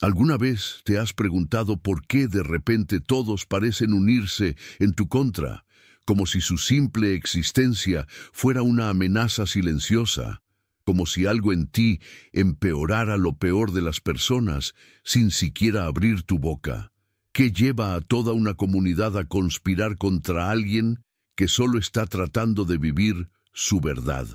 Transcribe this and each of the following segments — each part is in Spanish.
¿Alguna vez te has preguntado por qué de repente todos parecen unirse en tu contra, como si su simple existencia fuera una amenaza silenciosa, como si algo en ti empeorara lo peor de las personas sin siquiera abrir tu boca? ¿Qué lleva a toda una comunidad a conspirar contra alguien que solo está tratando de vivir su verdad?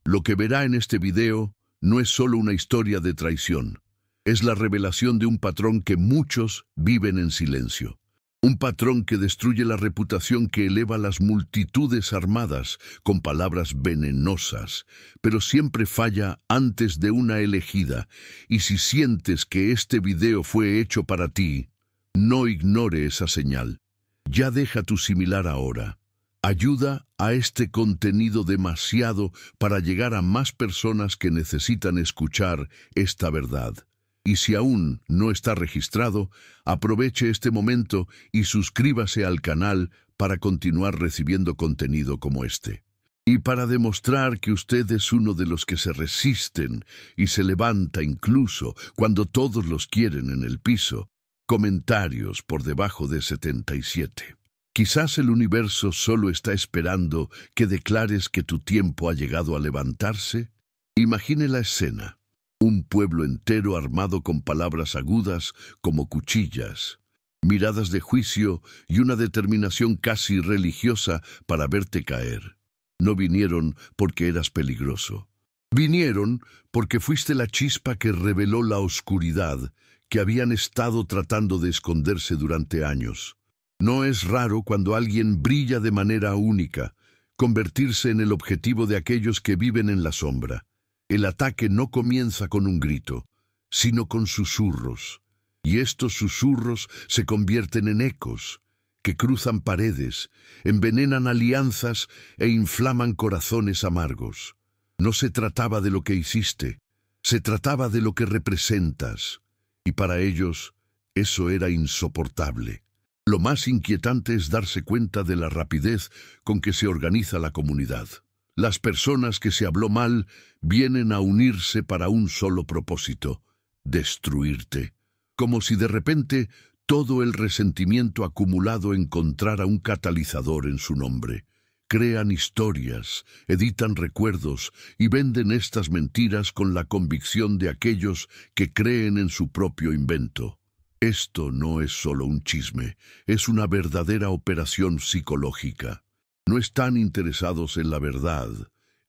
Lo que verá en este video no es solo una historia de traición. Es la revelación de un patrón que muchos viven en silencio. Un patrón que destruye la reputación que eleva las multitudes armadas con palabras venenosas, pero siempre falla antes de una elegida. Y si sientes que este video fue hecho para ti, no ignore esa señal. Ya deja tu similar ahora. Ayuda a este contenido demasiado para llegar a más personas que necesitan escuchar esta verdad. Y si aún no está registrado, aproveche este momento y suscríbase al canal para continuar recibiendo contenido como este. Y para demostrar que usted es uno de los que se resisten y se levanta incluso cuando todos los quieren en el piso, comentarios por debajo de 77. Quizás el universo solo está esperando que declares que tu tiempo ha llegado a levantarse. Imagine la escena. Un pueblo entero armado con palabras agudas como cuchillas, miradas de juicio y una determinación casi religiosa para verte caer. No vinieron porque eras peligroso. Vinieron porque fuiste la chispa que reveló la oscuridad que habían estado tratando de esconderse durante años. No es raro cuando alguien brilla de manera única, convertirse en el objetivo de aquellos que viven en la sombra. El ataque no comienza con un grito, sino con susurros. Y estos susurros se convierten en ecos, que cruzan paredes, envenenan alianzas e inflaman corazones amargos. No se trataba de lo que hiciste, se trataba de lo que representas. Y para ellos, eso era insoportable. Lo más inquietante es darse cuenta de la rapidez con que se organiza la comunidad. Las personas que se habló mal vienen a unirse para un solo propósito: destruirte. Como si de repente todo el resentimiento acumulado encontrara un catalizador en su nombre. Crean historias, editan recuerdos y venden estas mentiras con la convicción de aquellos que creen en su propio invento. Esto no es solo un chisme, es una verdadera operación psicológica. No están interesados en la verdad,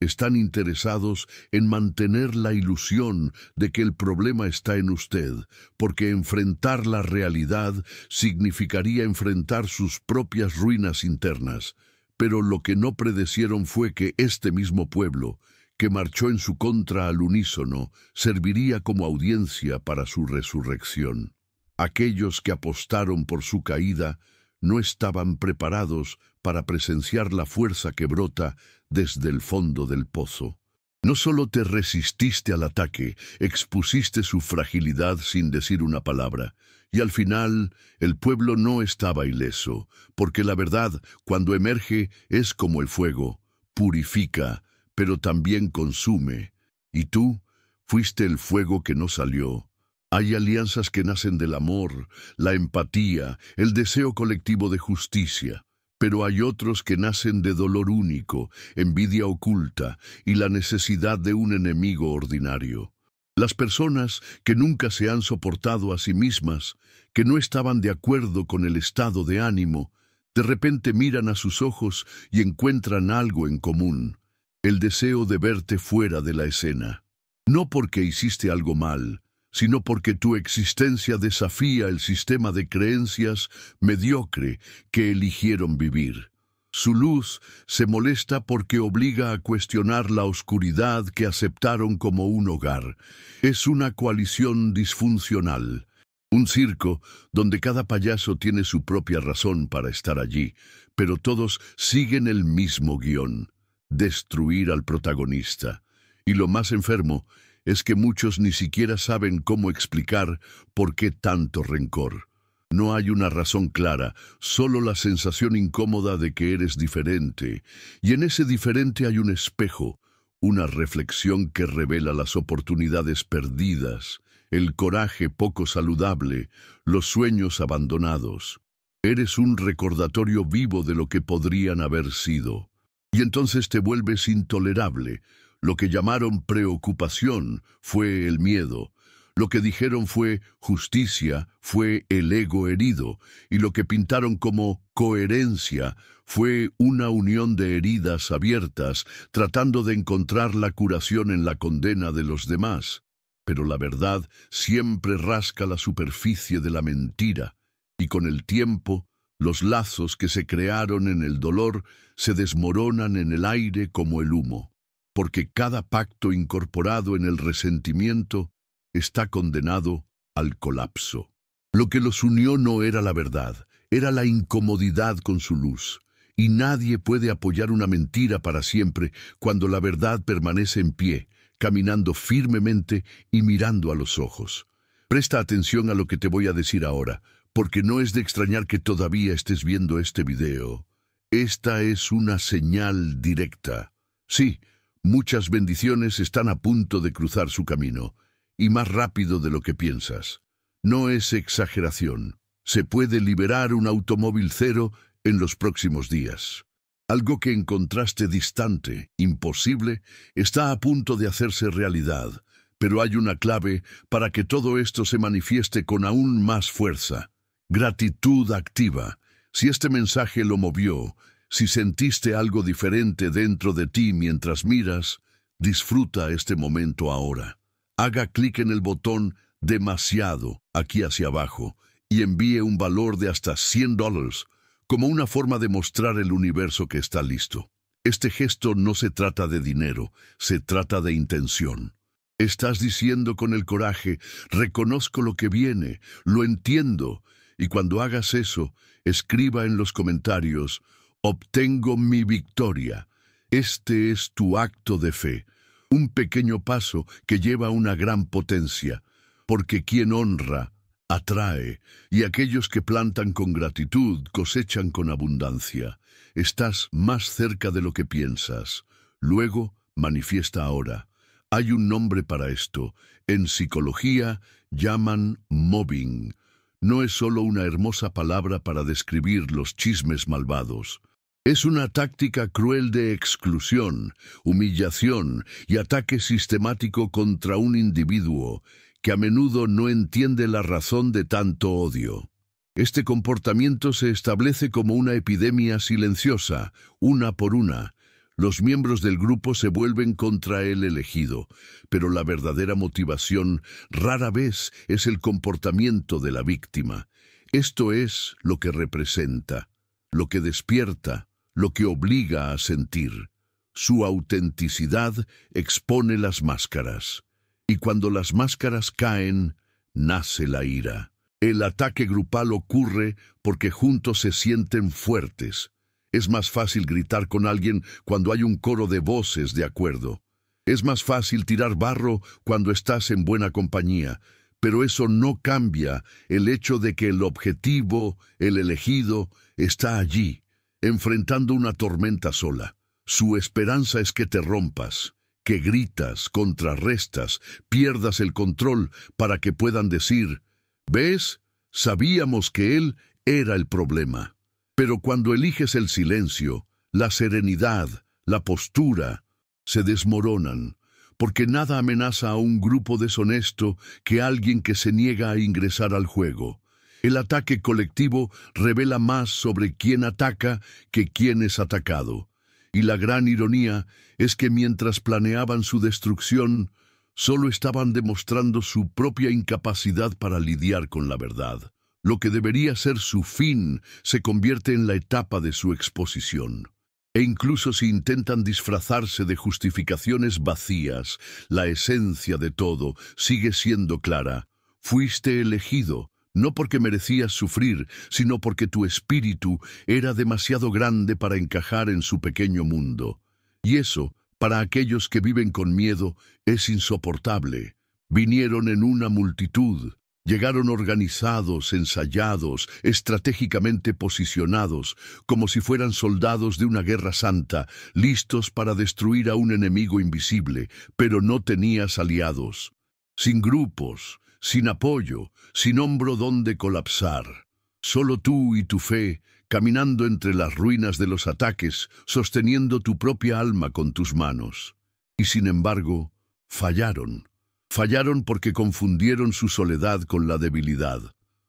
están interesados en mantener la ilusión de que el problema está en usted, porque enfrentar la realidad significaría enfrentar sus propias ruinas internas. Pero lo que no predecieron fue que este mismo pueblo, que marchó en su contra al unísono, serviría como audiencia para su resurrección. Aquellos que apostaron por su caída no estaban preparados para presenciar la fuerza que brota desde el fondo del pozo. No solo te resististe al ataque, expusiste su fragilidad sin decir una palabra. Y al final, el pueblo no estaba ileso, porque la verdad, cuando emerge, es como el fuego, purifica, pero también consume. Y tú fuiste el fuego que no salió. Hay alianzas que nacen del amor, la empatía, el deseo colectivo de justicia, pero hay otros que nacen de dolor único, envidia oculta y la necesidad de un enemigo ordinario. Las personas que nunca se han soportado a sí mismas, que no estaban de acuerdo con el estado de ánimo, de repente miran a sus ojos y encuentran algo en común: el deseo de verte fuera de la escena. No porque hiciste algo mal, sino porque tu existencia desafía el sistema de creencias mediocre que eligieron vivir. Su luz se molesta porque obliga a cuestionar la oscuridad que aceptaron como un hogar. Es una coalición disfuncional, un circo donde cada payaso tiene su propia razón para estar allí, pero todos siguen el mismo guión: destruir al protagonista. Y lo más enfermo es que muchos ni siquiera saben cómo explicar por qué tanto rencor. No hay una razón clara, solo la sensación incómoda de que eres diferente. Y en ese diferente hay un espejo, una reflexión que revela las oportunidades perdidas, el coraje poco saludable, los sueños abandonados. Eres un recordatorio vivo de lo que podrían haber sido. Y entonces te vuelves intolerable. Lo que llamaron preocupación fue el miedo. Lo que dijeron fue justicia, fue el ego herido, y lo que pintaron como coherencia fue una unión de heridas abiertas, tratando de encontrar la curación en la condena de los demás. Pero la verdad siempre rasca la superficie de la mentira, y con el tiempo, los lazos que se crearon en el dolor se desmoronan en el aire como el humo, porque cada pacto incorporado en el resentimiento está condenado al colapso. Lo que los unió no era la verdad, era la incomodidad con su luz. Y nadie puede apoyar una mentira para siempre cuando la verdad permanece en pie, caminando firmemente y mirando a los ojos. Presta atención a lo que te voy a decir ahora, porque no es de extrañar que todavía estés viendo este video. Esta es una señal directa. Sí, muchas bendiciones están a punto de cruzar su camino, y más rápido de lo que piensas. No es exageración. Se puede liberar un automóvil cero en los próximos días. Algo que encontraste distante, imposible, está a punto de hacerse realidad, pero hay una clave para que todo esto se manifieste con aún más fuerza. Gratitud activa. Si este mensaje lo movió, si sentiste algo diferente dentro de ti mientras miras, disfruta este momento ahora. Haga clic en el botón demasiado aquí hacia abajo y envíe un valor de hasta $100 como una forma de mostrar al universo que está listo. Este gesto no se trata de dinero, se trata de intención. Estás diciendo con el coraje, reconozco lo que viene, lo entiendo, y cuando hagas eso, escriba en los comentarios, obtengo mi victoria. Este es tu acto de fe. Un pequeño paso que lleva una gran potencia, porque quien honra, atrae, y aquellos que plantan con gratitud cosechan con abundancia. Estás más cerca de lo que piensas. Luego, manifiesta ahora. Hay un nombre para esto. En psicología llaman mobbing. No es solo una hermosa palabra para describir los chismes malvados. Es una táctica cruel de exclusión, humillación y ataque sistemático contra un individuo que a menudo no entiende la razón de tanto odio. Este comportamiento se establece como una epidemia silenciosa, una por una. Los miembros del grupo se vuelven contra el elegido, pero la verdadera motivación rara vez es el comportamiento de la víctima. Esto es lo que representa, lo que despierta, lo que obliga a sentir. Su autenticidad expone las máscaras. Y cuando las máscaras caen, nace la ira. El ataque grupal ocurre porque juntos se sienten fuertes. Es más fácil gritar con alguien cuando hay un coro de voces de acuerdo. Es más fácil tirar barro cuando estás en buena compañía, pero eso no cambia el hecho de que el objetivo, el elegido, está allí, enfrentando una tormenta sola. Su esperanza es que te rompas, que gritas, contrarrestas, pierdas el control para que puedan decir, ¿ves? Sabíamos que él era el problema. Pero cuando eliges el silencio, la serenidad, la postura, se desmoronan, porque nada amenaza a un grupo deshonesto que alguien que se niega a ingresar al juego. El ataque colectivo revela más sobre quién ataca que quién es atacado. Y la gran ironía es que mientras planeaban su destrucción, solo estaban demostrando su propia incapacidad para lidiar con la verdad. Lo que debería ser su fin se convierte en la etapa de su exposición. E incluso si intentan disfrazarse de justificaciones vacías, la esencia de todo sigue siendo clara. Fuiste elegido, no porque merecías sufrir, sino porque tu espíritu era demasiado grande para encajar en su pequeño mundo. Y eso, para aquellos que viven con miedo, es insoportable. Vinieron en una multitud. Llegaron organizados, ensayados, estratégicamente posicionados, como si fueran soldados de una guerra santa, listos para destruir a un enemigo invisible, pero no tenías aliados. Sin grupos, sin apoyo, sin hombro donde colapsar. Solo tú y tu fe, caminando entre las ruinas de los ataques, sosteniendo tu propia alma con tus manos. Y sin embargo, fallaron. Fallaron porque confundieron su soledad con la debilidad,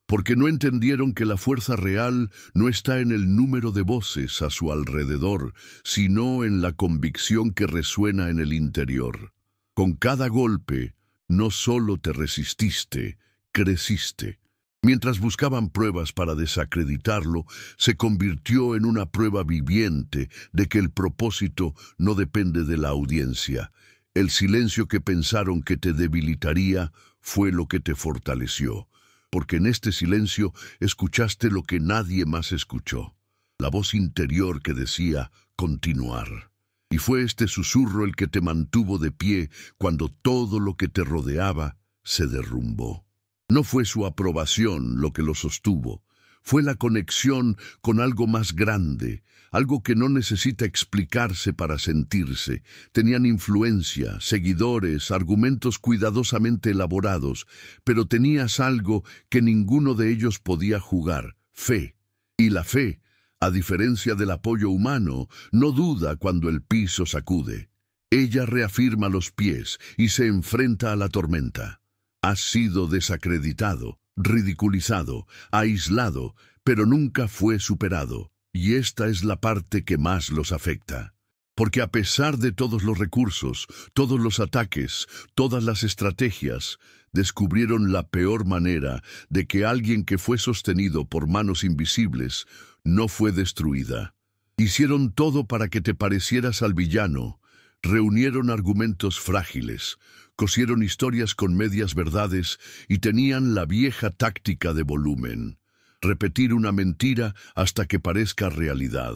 porque no entendieron que la fuerza real no está en el número de voces a su alrededor, sino en la convicción que resuena en el interior. Con cada golpe, no solo te resististe, creciste. Mientras buscaban pruebas para desacreditarlo, se convirtió en una prueba viviente de que el propósito no depende de la audiencia. El silencio que pensaron que te debilitaría fue lo que te fortaleció, porque en este silencio escuchaste lo que nadie más escuchó, la voz interior que decía continuar. Y fue este susurro el que te mantuvo de pie cuando todo lo que te rodeaba se derrumbó. No fue su aprobación lo que lo sostuvo, fue la conexión con algo más grande, algo que no necesita explicarse para sentirse. Tenían influencia, seguidores, argumentos cuidadosamente elaborados, pero tenías algo que ninguno de ellos podía jugar: fe. Y la fe, a diferencia del apoyo humano, no duda cuando el piso sacude. Ella reafirma los pies y se enfrenta a la tormenta. Has sido desacreditado, ridiculizado, aislado, pero nunca fue superado. Y esta es la parte que más los afecta. Porque a pesar de todos los recursos, todos los ataques, todas las estrategias, descubrieron la peor manera de que alguien que fue sostenido por manos invisibles no fue destruida. Hicieron todo para que te parecieras al villano, reunieron argumentos frágiles, cosieron historias con medias verdades y tenían la vieja táctica de volumen: repetir una mentira hasta que parezca realidad.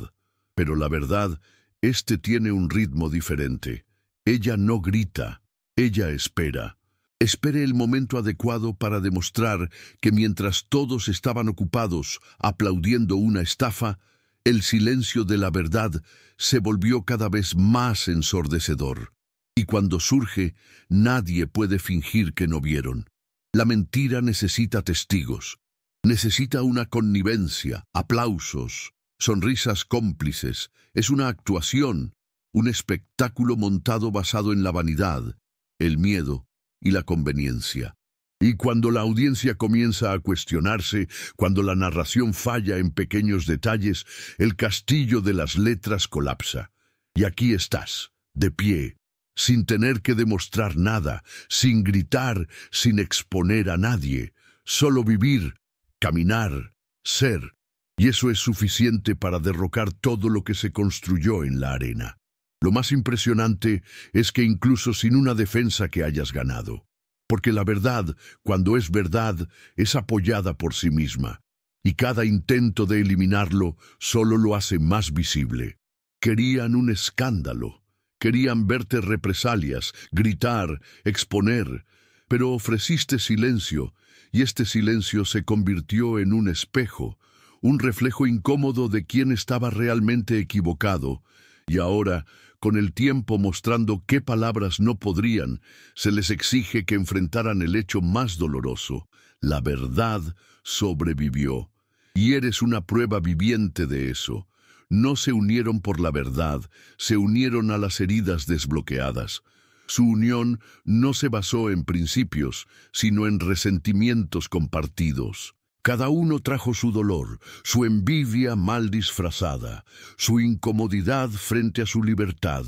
Pero la verdad, tiene un ritmo diferente. Ella no grita, ella espera. Espere el momento adecuado para demostrar que mientras todos estaban ocupados aplaudiendo una estafa, el silencio de la verdad se volvió cada vez más ensordecedor. Y cuando surge, nadie puede fingir que no vieron. La mentira necesita testigos. Necesita una connivencia, aplausos, sonrisas cómplices. Es una actuación, un espectáculo montado basado en la vanidad, el miedo y la conveniencia. Y cuando la audiencia comienza a cuestionarse, cuando la narración falla en pequeños detalles, el castillo de las letras colapsa. Y aquí estás, de pie, sin tener que demostrar nada, sin gritar, sin exponer a nadie, solo vivir, caminar, ser, y eso es suficiente para derrocar todo lo que se construyó en la arena. Lo más impresionante es que incluso sin una defensa que hayas ganado, porque la verdad, cuando es verdad, es apoyada por sí misma, y cada intento de eliminarlo solo lo hace más visible. Querían un escándalo, querían verte represalias, gritar, exponer, pero ofreciste silencio, y este silencio se convirtió en un espejo, un reflejo incómodo de quién estaba realmente equivocado, y ahora, con el tiempo mostrando qué palabras no podrían, se les exige que enfrentaran el hecho más doloroso: la verdad sobrevivió. Y eres una prueba viviente de eso. No se unieron por la verdad, se unieron a las heridas desbloqueadas. Su unión no se basó en principios, sino en resentimientos compartidos. Cada uno trajo su dolor, su envidia mal disfrazada, su incomodidad frente a su libertad.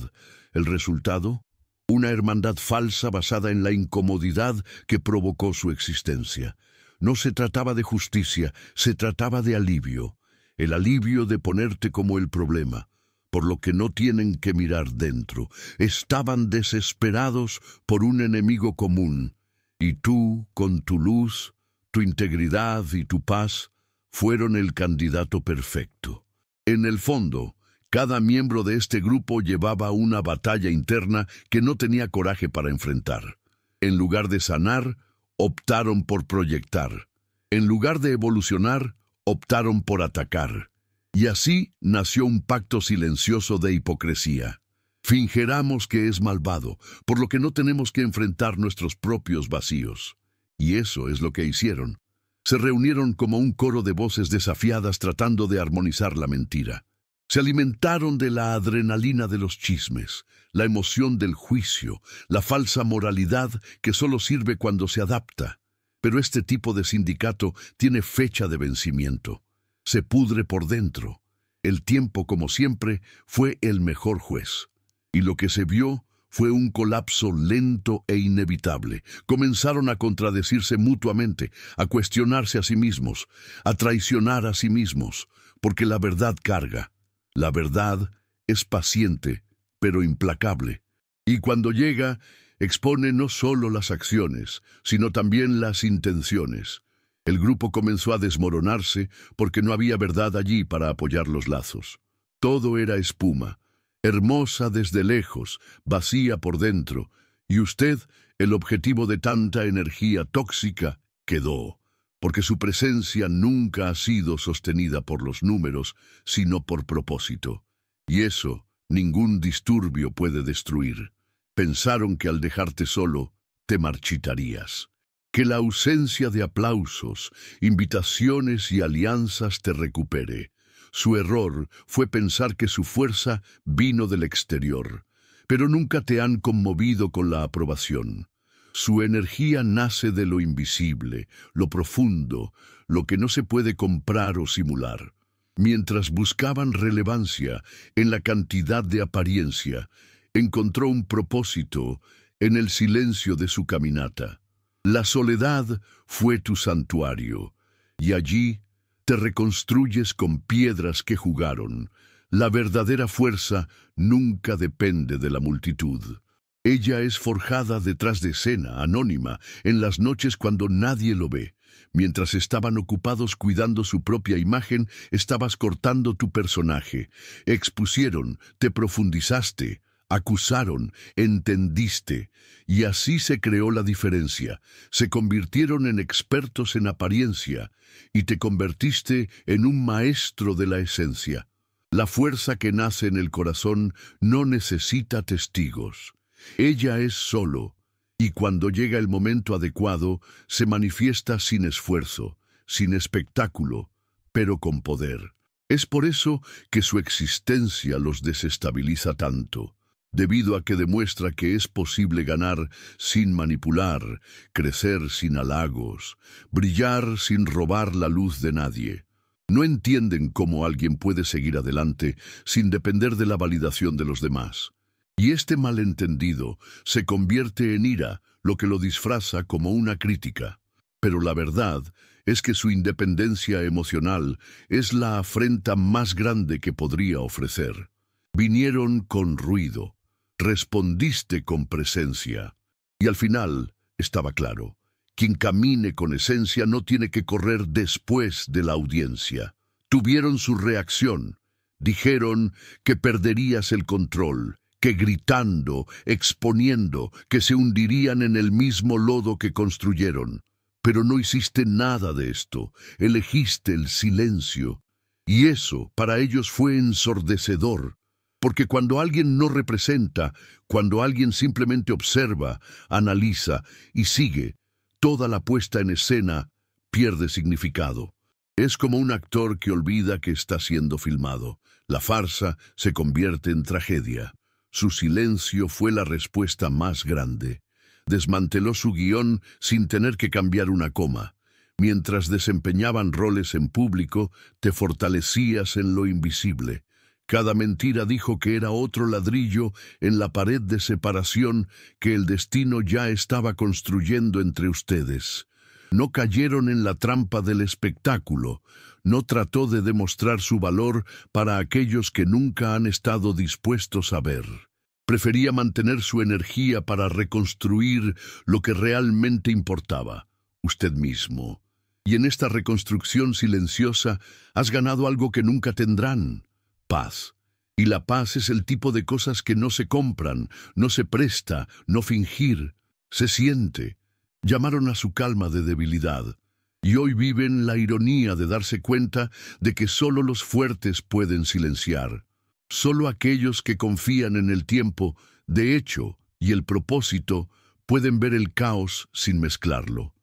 ¿El resultado? Una hermandad falsa basada en la incomodidad que provocó su existencia. No se trataba de justicia, se trataba de alivio. El alivio de ponerte como el problema, por lo que no tienen que mirar dentro. Estaban desesperados por un enemigo común, y tú, con tu luz, tu integridad y tu paz, fueron el candidato perfecto. En el fondo, cada miembro de este grupo llevaba una batalla interna que no tenía coraje para enfrentar. En lugar de sanar, optaron por proyectar. En lugar de evolucionar, optaron por atacar. Y así nació un pacto silencioso de hipocresía. Fingiramos que es malvado, por lo que no tenemos que enfrentar nuestros propios vacíos. Y eso es lo que hicieron. Se reunieron como un coro de voces desafiadas tratando de armonizar la mentira. Se alimentaron de la adrenalina de los chismes, la emoción del juicio, la falsa moralidad que solo sirve cuando se adapta. Pero este tipo de sindicato tiene fecha de vencimiento. Se pudre por dentro. El tiempo, como siempre, fue el mejor juez. Y lo que se vio fue un colapso lento e inevitable. Comenzaron a contradecirse mutuamente, a cuestionarse a sí mismos, a traicionar a sí mismos, porque la verdad carga. La verdad es paciente, pero implacable. Y cuando llega, expone no solo las acciones, sino también las intenciones. El grupo comenzó a desmoronarse porque no había verdad allí para apoyar los lazos. Todo era espuma, hermosa desde lejos, vacía por dentro, y usted, el objetivo de tanta energía tóxica, quedó, porque su presencia nunca ha sido sostenida por los números, sino por propósito. Y eso ningún disturbio puede destruir. Pensaron que al dejarte solo, te marchitarías. Que la ausencia de aplausos, invitaciones y alianzas te recupere. Su error fue pensar que su fuerza vino del exterior, pero nunca te han conmovido con la aprobación. Su energía nace de lo invisible, lo profundo, lo que no se puede comprar o simular. Mientras buscaban relevancia en la cantidad de apariencia, encontró un propósito en el silencio de su caminata. La soledad fue tu santuario, y allí te reconstruyes con piedras que jugaron. La verdadera fuerza nunca depende de la multitud. Ella es forjada detrás de escena, anónima, en las noches cuando nadie lo ve. Mientras estaban ocupados cuidando su propia imagen, estabas cortando tu personaje. Expusieron, te profundizaste, acusaron, entendiste, y así se creó la diferencia. Se convirtieron en expertos en apariencia, y te convertiste en un maestro de la esencia. La fuerza que nace en el corazón no necesita testigos. Ella es solo, y cuando llega el momento adecuado, se manifiesta sin esfuerzo, sin espectáculo, pero con poder. Es por eso que su existencia los desestabiliza tanto, debido a que demuestra que es posible ganar sin manipular, crecer sin halagos, brillar sin robar la luz de nadie. No entienden cómo alguien puede seguir adelante sin depender de la validación de los demás. Y este malentendido se convierte en ira, lo que lo disfraza como una crítica. Pero la verdad es que su independencia emocional es la afrenta más grande que podría ofrecer. Vinieron con ruido, respondiste con presencia. Y al final estaba claro, quien camine con esencia no tiene que correr después de la audiencia. Tuvieron su reacción, dijeron que perderías el control, que gritando, exponiendo, que se hundirían en el mismo lodo que construyeron. Pero no hiciste nada de esto, elegiste el silencio. Y eso para ellos fue ensordecedor, porque cuando alguien no representa, cuando alguien simplemente observa, analiza y sigue, toda la puesta en escena pierde significado. Es como un actor que olvida que está siendo filmado. La farsa se convierte en tragedia. Su silencio fue la respuesta más grande. Desmanteló su guión sin tener que cambiar una coma. Mientras desempeñaban roles en público, te fortalecías en lo invisible. Cada mentira dijo que era otro ladrillo en la pared de separación que el destino ya estaba construyendo entre ustedes. No cayeron en la trampa del espectáculo. No trató de demostrar su valor para aquellos que nunca han estado dispuestos a ver. Prefería mantener su energía para reconstruir lo que realmente importaba, usted mismo. Y en esta reconstrucción silenciosa has ganado algo que nunca tendrán: paz. Y la paz es el tipo de cosas que no se compran, no se presta, no fingir, se siente. Llamaron a su calma de debilidad, y hoy viven la ironía de darse cuenta de que solo los fuertes pueden silenciar. Solo aquellos que confían en el tiempo, de hecho, y el propósito, pueden ver el caos sin mezclarlo.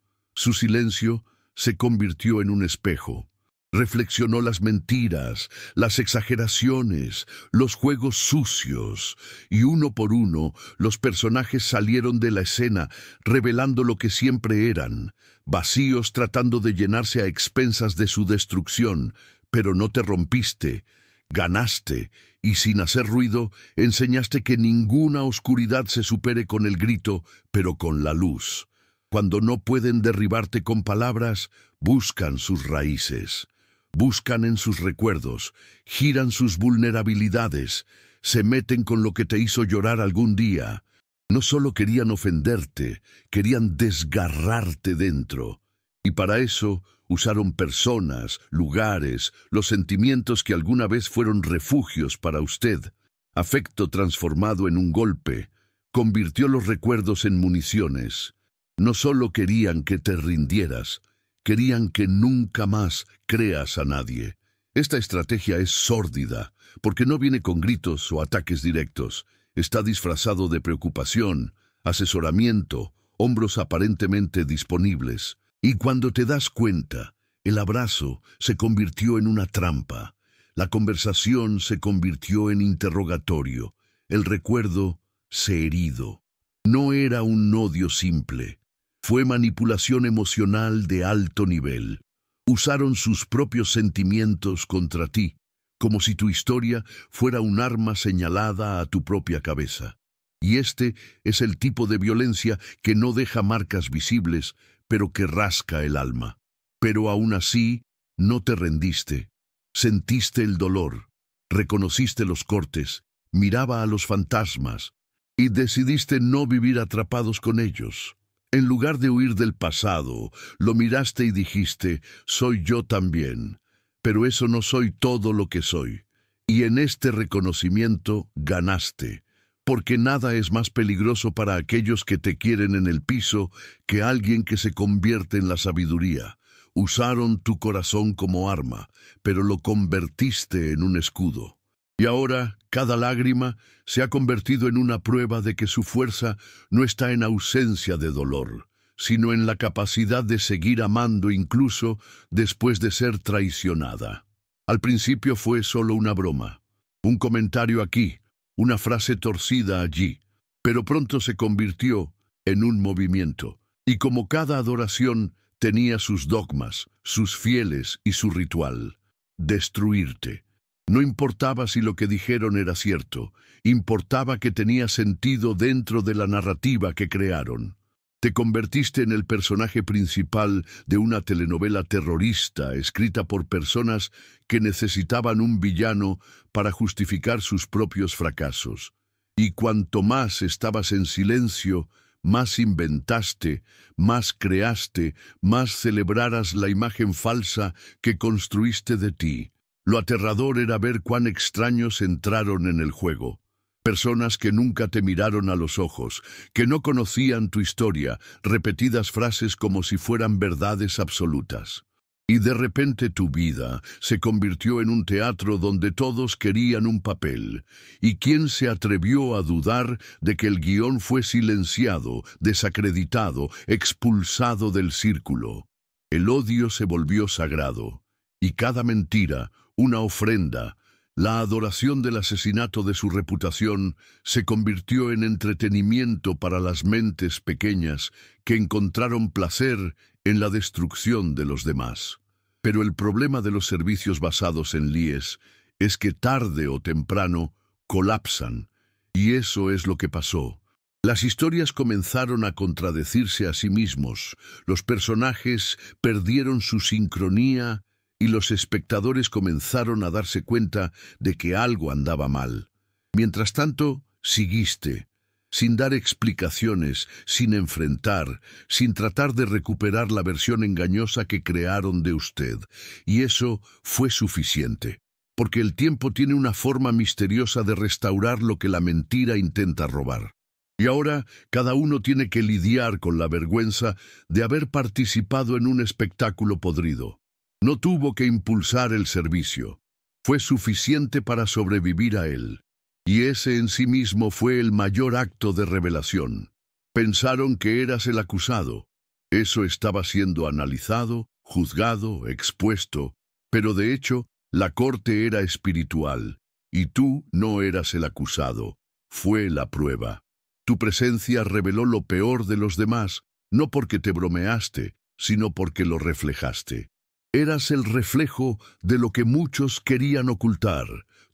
Su silencio se convirtió en un espejo. Reflexionó las mentiras, las exageraciones, los juegos sucios, y uno por uno los personajes salieron de la escena, revelando lo que siempre eran, vacíos tratando de llenarse a expensas de su destrucción, pero no te rompiste, ganaste, y sin hacer ruido, enseñaste que ninguna oscuridad se supere con el grito, pero con la luz. Cuando no pueden derribarte con palabras, buscan sus raíces. Buscan en sus recuerdos, giran sus vulnerabilidades, se meten con lo que te hizo llorar algún día. No solo querían ofenderte, querían desgarrarte dentro. Y para eso usaron personas, lugares, los sentimientos que alguna vez fueron refugios para usted. Afecto transformado en un golpe, convirtió los recuerdos en municiones. No solo querían que te rindieras, querían que nunca más creas a nadie. Esta estrategia es sórdida, porque no viene con gritos o ataques directos. Está disfrazado de preocupación, asesoramiento, hombros aparentemente disponibles. Y cuando te das cuenta, el abrazo se convirtió en una trampa. La conversación se convirtió en interrogatorio. El recuerdo se herido. No era un odio simple. Fue manipulación emocional de alto nivel. Usaron sus propios sentimientos contra ti, como si tu historia fuera un arma señalada a tu propia cabeza. Y este es el tipo de violencia que no deja marcas visibles, pero que rasca el alma. Pero aún así, no te rendiste. Sentiste el dolor, reconociste los cortes, miraba a los fantasmas, y decidiste no vivir atrapados con ellos. En lugar de huir del pasado, lo miraste y dijiste, soy yo también, pero eso no soy todo lo que soy. Y en este reconocimiento ganaste, porque nada es más peligroso para aquellos que te quieren en el piso que alguien que se convierte en la sabiduría. Usaron tu corazón como arma, pero lo convertiste en un escudo. Y ahora, cada lágrima se ha convertido en una prueba de que su fuerza no está en ausencia de dolor, sino en la capacidad de seguir amando incluso después de ser traicionada. Al principio fue solo una broma, un comentario aquí, una frase torcida allí, pero pronto se convirtió en un movimiento, y como cada adoración tenía sus dogmas, sus fieles y su ritual, destruirte. No importaba si lo que dijeron era cierto, importaba que tenía sentido dentro de la narrativa que crearon. Te convertiste en el personaje principal de una telenovela terrorista escrita por personas que necesitaban un villano para justificar sus propios fracasos. Y cuanto más estabas en silencio, más inventaste, más creaste, más celebraras la imagen falsa que construiste de ti. Lo aterrador era ver cuán extraños entraron en el juego. Personas que nunca te miraron a los ojos, que no conocían tu historia, repetidas frases como si fueran verdades absolutas. Y de repente tu vida se convirtió en un teatro donde todos querían un papel. ¿Y quién se atrevió a dudar de que el guión fue silenciado, desacreditado, expulsado del círculo? El odio se volvió sagrado, y cada mentira, una ofrenda. La adoración del asesinato de su reputación se convirtió en entretenimiento para las mentes pequeñas que encontraron placer en la destrucción de los demás. Pero el problema de los servicios basados en LIES es que tarde o temprano colapsan, y eso es lo que pasó. Las historias comenzaron a contradecirse a sí mismos, los personajes perdieron su sincronía, y los espectadores comenzaron a darse cuenta de que algo andaba mal. Mientras tanto, siguiste, sin dar explicaciones, sin enfrentar, sin tratar de recuperar la versión engañosa que crearon de usted. Y eso fue suficiente, porque el tiempo tiene una forma misteriosa de restaurar lo que la mentira intenta robar. Y ahora cada uno tiene que lidiar con la vergüenza de haber participado en un espectáculo podrido. No tuvo que impulsar el servicio. Fue suficiente para sobrevivir a él. Y ese en sí mismo fue el mayor acto de revelación. Pensaron que eras el acusado, Eso estaba siendo analizado, juzgado, expuesto, pero de hecho, la corte era espiritual, y tú no eras el acusado, fue la prueba. Tu presencia reveló lo peor de los demás, no porque te bromeaste, sino porque lo reflejaste. Eras el reflejo de lo que muchos querían ocultar,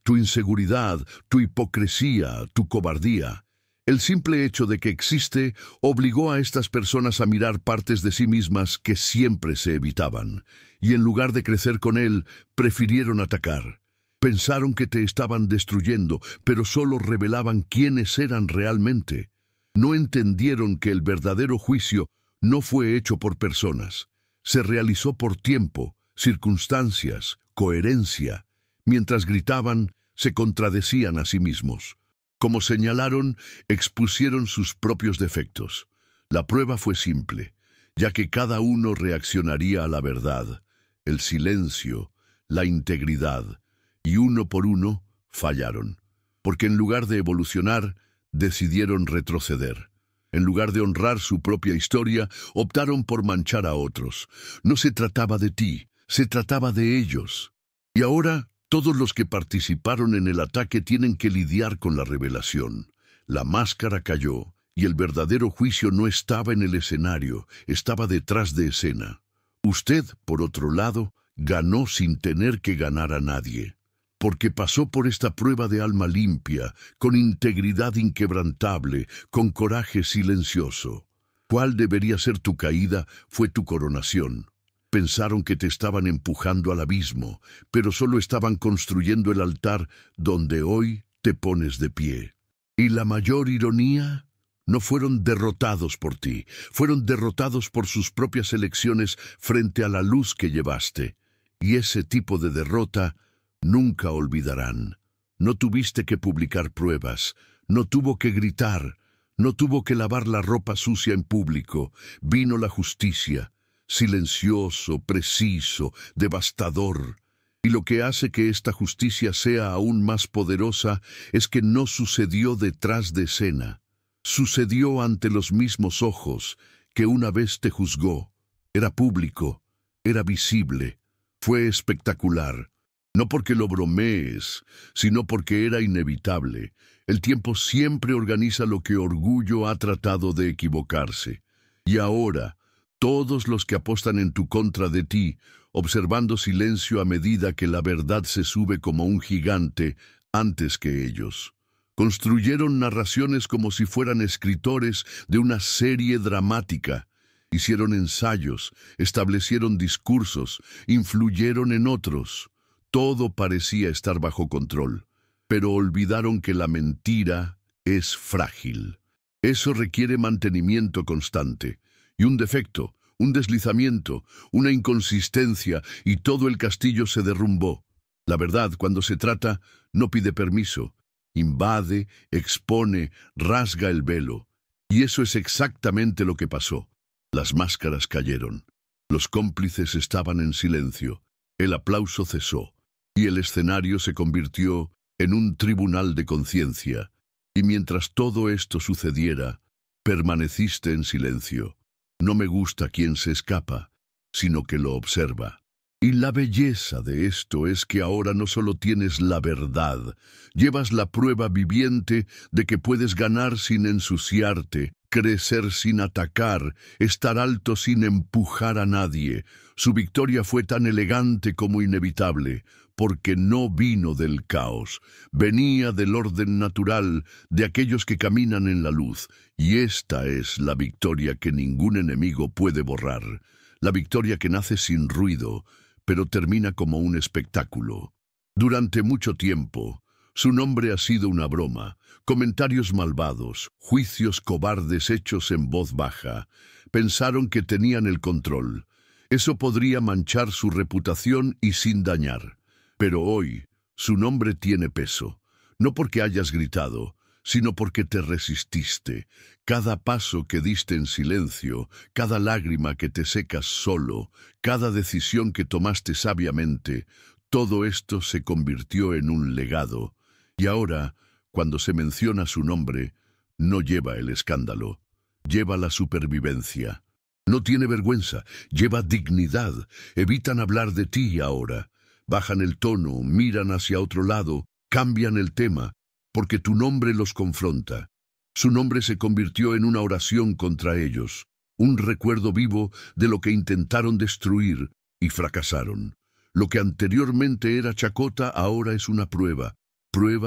tu inseguridad, tu hipocresía, tu cobardía. El simple hecho de que existe obligó a estas personas a mirar partes de sí mismas que siempre se evitaban, y en lugar de crecer con él, prefirieron atacar. Pensaron que te estaban destruyendo, pero solo revelaban quiénes eran realmente. No entendieron que el verdadero juicio no fue hecho por personas. Se realizó por tiempo, circunstancias, coherencia. Mientras gritaban, se contradecían a sí mismos. Como señalaron, expusieron sus propios defectos. La prueba fue simple, ya que cada uno reaccionaría a la verdad, el silencio, la integridad, y uno por uno fallaron, porque en lugar de evolucionar, decidieron retroceder. En lugar de honrar su propia historia, optaron por manchar a otros. No se trataba de ti, se trataba de ellos. Y ahora, todos los que participaron en el ataque tienen que lidiar con la revelación. La máscara cayó, y el verdadero juicio no estaba en el escenario, estaba detrás de escena. Usted, por otro lado, ganó sin tener que ganar a nadie, porque pasó por esta prueba de alma limpia, con integridad inquebrantable, con coraje silencioso. ¿Cuál debería ser tu caída? Fue tu coronación. Pensaron que te estaban empujando al abismo, pero solo estaban construyendo el altar donde hoy te pones de pie. Y la mayor ironía, no fueron derrotados por ti, fueron derrotados por sus propias elecciones frente a la luz que llevaste. Y ese tipo de derrota nunca olvidarán. No tuviste que publicar pruebas, no tuvo que gritar, no tuvo que lavar la ropa sucia en público. Vino la justicia, silencioso, preciso, devastador. Y lo que hace que esta justicia sea aún más poderosa es que no sucedió detrás de escena. Sucedió ante los mismos ojos que una vez te juzgó. Era público, era visible, fue espectacular. No porque lo bromees, sino porque era inevitable. El tiempo siempre organiza lo que orgullo ha tratado de equivocarse. Y ahora, todos los que apostan en tu contra de ti, observando silencio a medida que la verdad se sube como un gigante antes que ellos. Construyeron narraciones como si fueran escritores de una serie dramática. Hicieron ensayos, establecieron discursos, influyeron en otros. Todo parecía estar bajo control, pero olvidaron que la mentira es frágil. Eso requiere mantenimiento constante. Y un defecto, un deslizamiento, una inconsistencia, y todo el castillo se derrumbó. La verdad, cuando se trata, no pide permiso. Invade, expone, rasga el velo. Y eso es exactamente lo que pasó. Las máscaras cayeron. Los cómplices estaban en silencio. El aplauso cesó. Y el escenario se convirtió en un tribunal de conciencia. Y mientras todo esto sucediera, permaneciste en silencio. No me gusta quien se escapa, sino que lo observa. Y la belleza de esto es que ahora no solo tienes la verdad, llevas la prueba viviente de que puedes ganar sin ensuciarte, crecer sin atacar, estar alto sin empujar a nadie. Su victoria fue tan elegante como inevitable, porque no vino del caos, venía del orden natural de aquellos que caminan en la luz, y esta es la victoria que ningún enemigo puede borrar, la victoria que nace sin ruido, pero termina como un espectáculo. Durante mucho tiempo, su nombre ha sido una broma, comentarios malvados, juicios cobardes hechos en voz baja. Pensaron que tenían el control. Eso podría manchar su reputación y sin dañar. Pero hoy, su nombre tiene peso, no porque hayas gritado, sino porque te resististe. Cada paso que diste en silencio, cada lágrima que te secas solo, cada decisión que tomaste sabiamente, todo esto se convirtió en un legado. Y ahora, cuando se menciona su nombre, no lleva el escándalo, lleva la supervivencia. No tiene vergüenza, lleva dignidad. Evitan hablar de ti ahora. Bajan el tono, miran hacia otro lado, cambian el tema, porque tu nombre los confronta. Su nombre se convirtió en una oración contra ellos, un recuerdo vivo de lo que intentaron destruir y fracasaron. Lo que anteriormente era chacota ahora es una prueba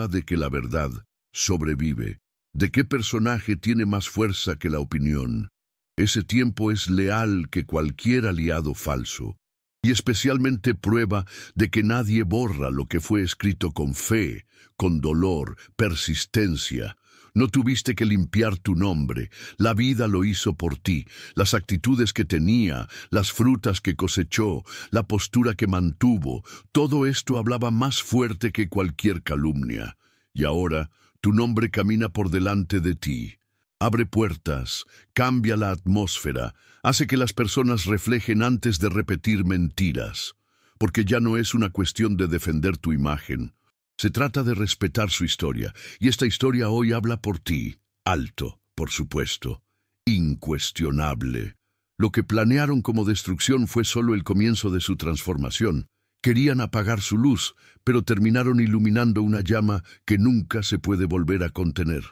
de que la verdad sobrevive. ¿De qué personaje tiene más fuerza que la opinión? Ese tiempo es leal que cualquier aliado falso. Y especialmente prueba de que nadie borra lo que fue escrito con fe, con dolor, persistencia. No tuviste que limpiar tu nombre, la vida lo hizo por ti, las actitudes que tenía, las frutas que cosechó, la postura que mantuvo, todo esto hablaba más fuerte que cualquier calumnia. Y ahora, tu nombre camina por delante de ti. Abre puertas, cambia la atmósfera, hace que las personas reflejen antes de repetir mentiras, porque ya no es una cuestión de defender tu imagen. Se trata de respetar su historia, y esta historia hoy habla por ti, alto, por supuesto, incuestionable. Lo que planearon como destrucción fue solo el comienzo de su transformación. Querían apagar su luz, pero terminaron iluminando una llama que nunca se puede volver a contener.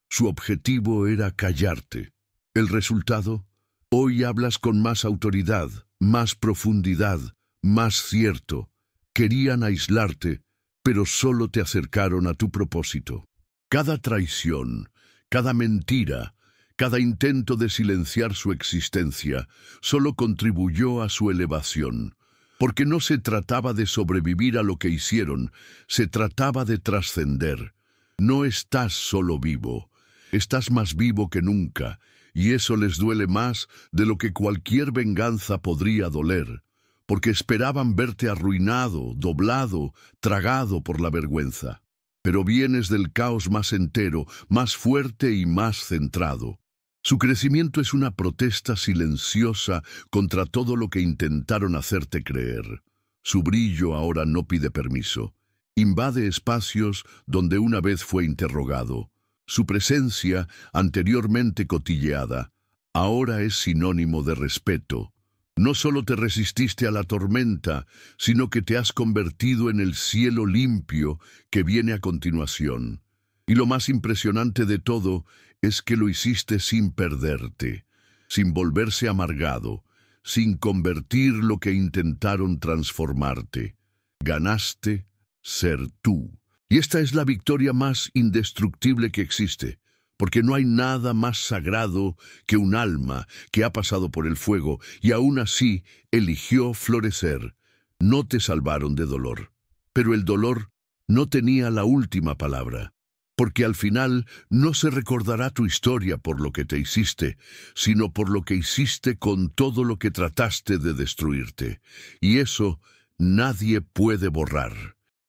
Su objetivo era callarte. ¿El resultado? Hoy hablas con más autoridad, más profundidad, más cierto. Querían aislarte, pero solo te acercaron a tu propósito. Cada traición, cada mentira, cada intento de silenciar su existencia, solo contribuyó a su elevación. Porque no se trataba de sobrevivir a lo que hicieron, se trataba de trascender. No estás solo vivo, estás más vivo que nunca, y eso les duele más de lo que cualquier venganza podría doler, porque esperaban verte arruinado, doblado, tragado por la vergüenza. Pero vienes del caos más entero, más fuerte y más centrado. Su crecimiento es una protesta silenciosa contra todo lo que intentaron hacerte creer. Su brillo ahora no pide permiso. Invade espacios donde una vez fue interrogado. Su presencia, anteriormente cotilleada, ahora es sinónimo de respeto. No solo te resististe a la tormenta, sino que te has convertido en el cielo limpio que viene a continuación. Y lo más impresionante de todo es que lo hiciste sin perderte, sin volverse amargado, sin convertir lo que intentaron transformarte. Ganaste ser tú. Y esta es la victoria más indestructible que existe, porque no hay nada más sagrado que un alma que ha pasado por el fuego y aún así eligió florecer. No te salvaron de dolor, pero el dolor no tenía la última palabra, porque al final no se recordará tu historia por lo que te hiciste, sino por lo que hiciste con todo lo que trataste de destruirte. Y eso nadie puede borrar.